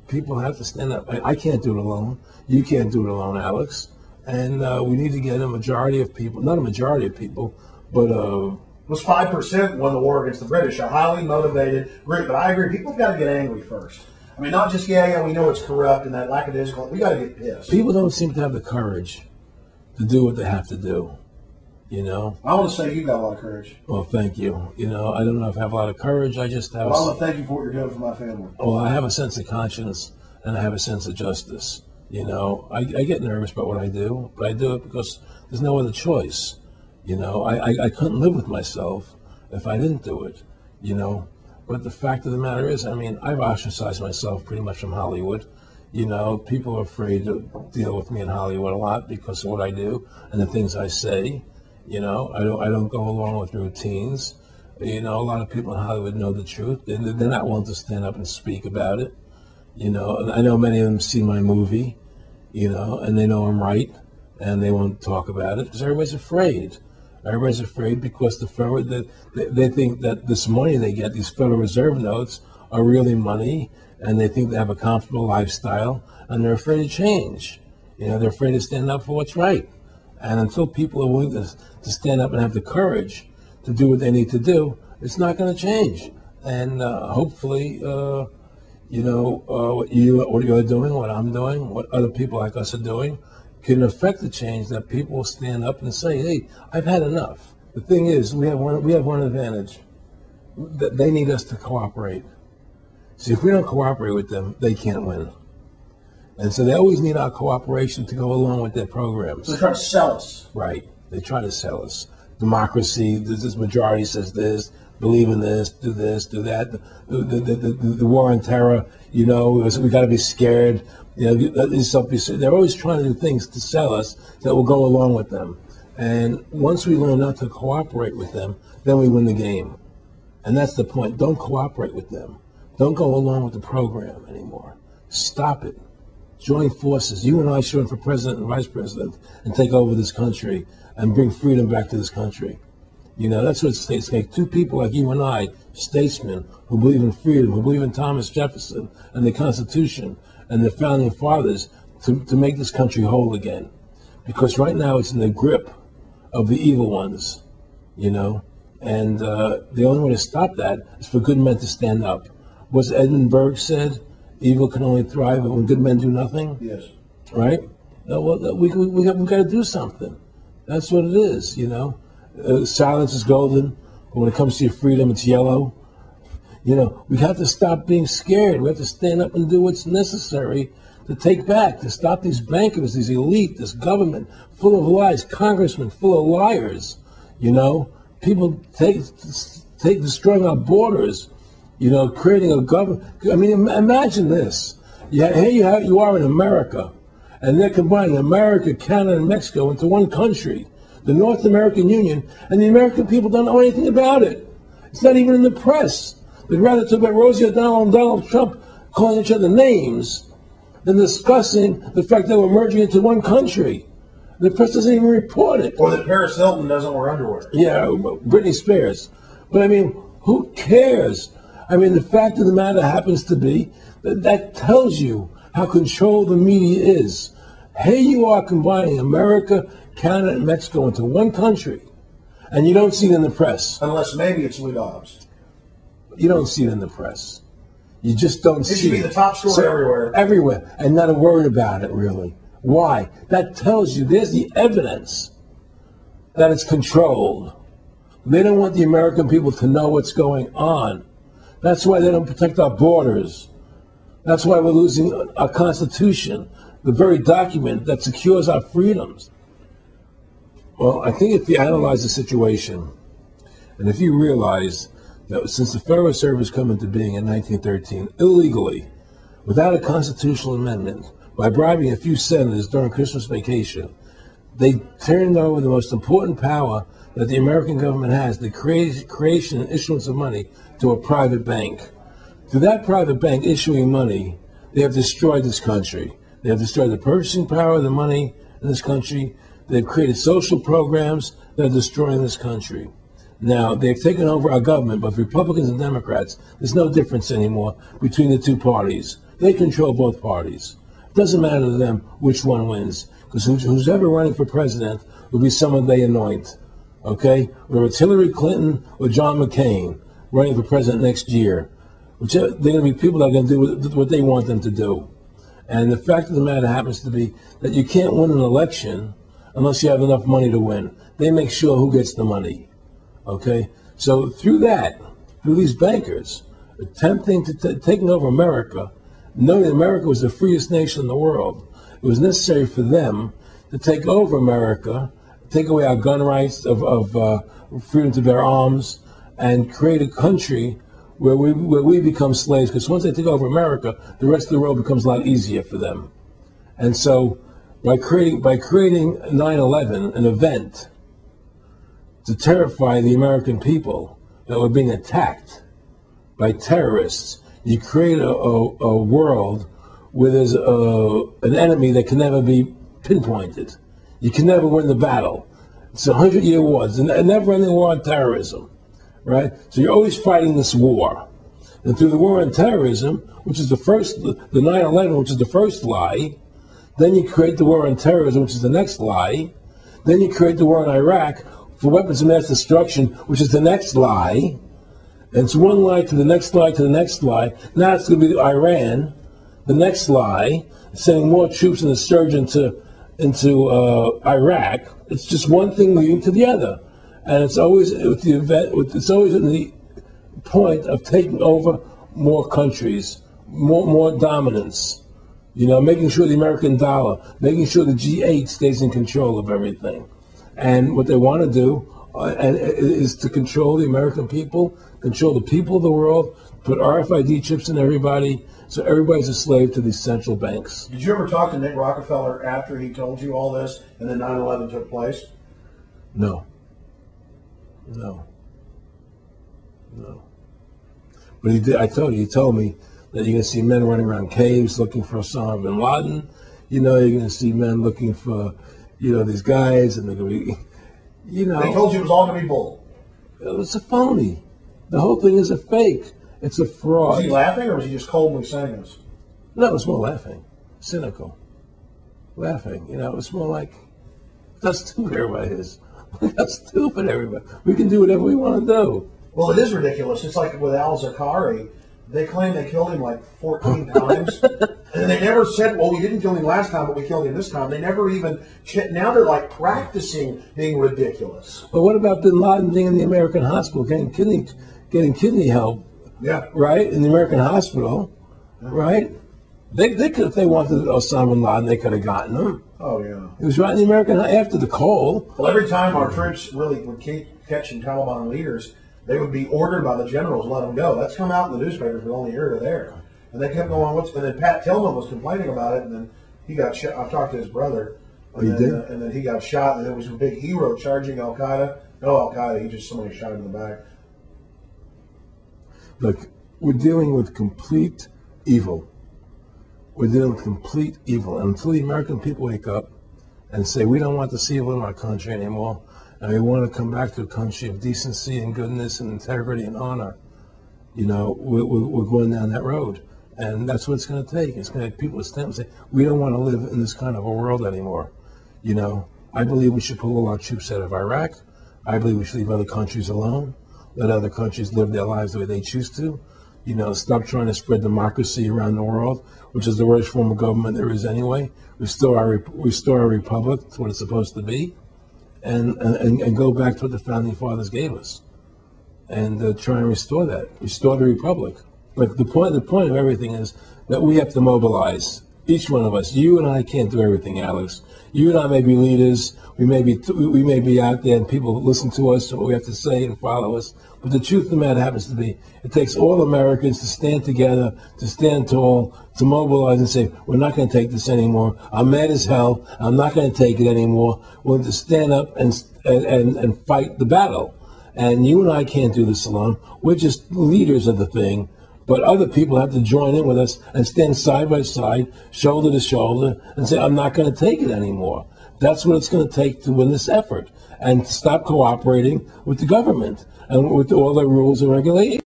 People have to stand up. I can't do it alone. You can't do it alone, Alex. And we need to get a majority of people, not a majority of people, but it was 5% won the war against the British, a highly motivated group. But I agree, people have got to get angry first. I mean, not just, yeah, we know it's corrupt and that lackadaisical. We got to get pissed. People don't seem to have the courage to do what they have to do, you know? I want to say you got a lot of courage. Well, thank you. You know, I don't know if I have a lot of courage. I just have I want to thank you for what you're doing for my family. Well, I have a sense of conscience and I have a sense of justice. You know, I get nervous about what I do, but I do it because there's no other choice. You know, I couldn't live with myself if I didn't do it, you know? But the fact of the matter is, I mean, I've ostracized myself pretty much from Hollywood. You know, people are afraid to deal with me in Hollywood a lot because of what I do and the things I say. You know, I don't go along with routines. You know, a lot of people in Hollywood know the truth. They're not willing to stand up and speak about it. You know, I know many of them see my movie, you know, and they know I'm right, and they won't talk about it because everybody's afraid. Everybody's afraid because they think that this money they get, these Federal Reserve notes, are really money, and they think they have a comfortable lifestyle, and they're afraid to change. You know, they're afraid to stand up for what's right. And until people are willing to stand up and have the courage to do what they need to do, it's not going to change. And hopefully, you know, what you're doing, what I'm doing, what other people like us are doing, can affect the change that people will stand up and say, hey, I've had enough. The thing is, we have one advantage. That they need us to cooperate. See, if we don't cooperate with them, they can't win. And so they always need our cooperation to go along with their programs. So they try to sell us. Right. They try to sell us. Democracy, this majority says this, believe in this, do that. The war on terror, you know, we got to be scared. You know, they're always trying to do things to sell us that will go along with them. And once we learn not to cooperate with them, then we win the game. And that's the point. Don't cooperate with them. Don't go along with the program anymore. Stop it. Join forces. You and I should run for president and vice president and take over this country and bring freedom back to this country. You know, that's what states make. Two people like you and I, statesmen, who believe in freedom, who believe in Thomas Jefferson and the Constitution and the founding fathers to make this country whole again. Because right now it's in the grip of the evil ones, you know. And the only way to stop that is for good men to stand up. What's Edmund said? Evil can only thrive when good men do nothing. Yes. Right? Well, we got to do something. That's what it is, you know. Silence is golden, but when it comes to your freedom, it's yellow. You know, we have to stop being scared. We have to stand up and do what's necessary to take back, to stop these bankers, these elite, this government full of lies, congressmen full of liars. You know, people destroying our borders. You know, creating a government. I mean, imagine this. Yeah, here you are in America, and they're combining America, Canada, and Mexico into one country, the North American Union, and the American people don't know anything about it. It's not even in the press. They'd rather talk about Rosie O'Donnell and Donald Trump calling each other names than discussing the fact that we're merging into one country. The press doesn't even report it. Or that Paris Hilton doesn't wear underwear. Yeah, Britney Spears. But I mean, who cares? I mean, the fact of the matter happens to be that tells you how controlled the media is. Here you are combining America, Canada, and Mexico into one country, and you don't see it in the press. Unless maybe it's Lee Dobbs. You don't see it in the press. You just don't see it. It should be the top story everywhere. Everywhere, and not a word about it, really. Why? That tells you there's the evidence that it's controlled. They don't want the American people to know what's going on. That's why they don't protect our borders. That's why we're losing our Constitution, the very document that secures our freedoms. Well, I think if you analyze the situation, and if you realize that since the Federal Reserve has come into being in 1913, illegally, without a constitutional amendment, by bribing a few senators during Christmas vacation, they turned over the most important power that the American government has, the creation and issuance of money, to a private bank. Through that private bank issuing money, they have destroyed this country. They have destroyed the purchasing power of the money in this country. They've created social programs that are destroying this country. Now, they've taken over our government, but Republicans and Democrats, there's no difference anymore between the two parties. They control both parties. It doesn't matter to them which one wins, because who's ever running for president will be someone they anoint. Okay? Whether it's Hillary Clinton or John McCain running for president next year, they're going to be people that are going to do what they want them to do. And the fact of the matter happens to be that you can't win an election unless you have enough money to win. They make sure who gets the money. Okay? So through these bankers attempting to taking over America, knowing that America was the freest nation in the world, it was necessary for them to take over America, take away our gun rights of freedom to bear arms, and create a country where we become slaves. Because once they take over America, the rest of the world becomes a lot easier for them. And so, by creating 9/11, an event to terrify the American people that were being attacked by terrorists, you create a world where there's an enemy that can never be pinpointed. You can never win the battle. It's a 100-year war. It's a never-ending war on terrorism, right? So you're always fighting this war. And through the war on terrorism, which is the 9/11, which is the first lie, then you create the war on terrorism, which is the next lie. Then you create the war on Iraq for weapons of mass destruction, which is the next lie. And it's one lie to the next lie to the next lie. Now it's going to be Iran, the next lie, sending more troops and a surge into Iraq. It's just one thing leading to the other, and it's always with the event. It's always in the point of taking over more countries, more dominance. You know, making sure the American dollar, making sure the G8 stays in control of everything. And what they want to do is to control the American people, control the people of the world, put RFID chips in everybody, so everybody's a slave to these central banks. Did you ever talk to Nick Rockefeller after he told you all this and then 9/11 took place? No. But he did. He told me that you're going to see men running around caves looking for Osama bin Laden. You know, you're going to see men looking for, these guys, and they're going to be, They told you it was all going to be bull. It's a phony. The whole thing is a fake. It's a fraud. Was he laughing, or was he just coldly saying this? No, it was more laughing. Cynical. Laughing. It was more like, how stupid everybody is. How stupid everybody. We can do whatever we want to do. Well, it is ridiculous. It's like with al-Zakari. They claim they killed him like 14 times. And they never said, well, we didn't kill him last time, but we killed him this time. They never even, now they're like practicing being ridiculous. But what about bin Laden being in the American hospital, getting kidney help? Yeah. Right? In the American hospital. Yeah. Right? They could, if they wanted Osama bin Laden, they could have gotten him. Oh, yeah. He was right in the American, after the call. Well, every time our troops really would keep catching Taliban leaders, they would be ordered by the generals to let them go. That's come out in the newspapers, but only here or there. And they kept going, and then Pat Tillman was complaining about it, and then he got shot. I talked to his brother. And and then he got shot, and it was a big hero charging Al-Qaeda. No Al-Qaeda, somebody shot him in the back. Look, we're dealing with complete evil. We're dealing with complete evil. And until the American people wake up and say, we don't want this evil in our country anymore, and we want to come back to a country of decency and goodness and integrity and honor, we're going down that road. And that's what it's going to take. It's going to take people to stand and say, we don't want to live in this kind of a world anymore. I believe we should pull all our troops out of Iraq. I believe we should leave other countries alone. Let other countries live their lives the way they choose to. Stop trying to spread democracy around the world, which is the worst form of government there is anyway. Restore our republic to what it's supposed to be. And go back to what the founding fathers gave us, and try and restore that, restore the republic. But the point of everything is that we have to mobilize. Each one of us. You and I can't do everything, Alex. You and I may be leaders. We may be out there, and people listen to us and what we have to say and follow us. But the truth of the matter happens to be, it takes all Americans to stand together, to stand tall, to mobilize and say, we're not going to take this anymore. I'm mad as hell. I'm not going to take it anymore. We're going to stand up and fight the battle. And you and I can't do this alone. We're just leaders of the thing. But other people have to join in with us and stand side by side, shoulder to shoulder, and say, I'm not going to take it anymore. That's what it's going to take to win this effort, and stop cooperating with the government and with all their rules and regulations.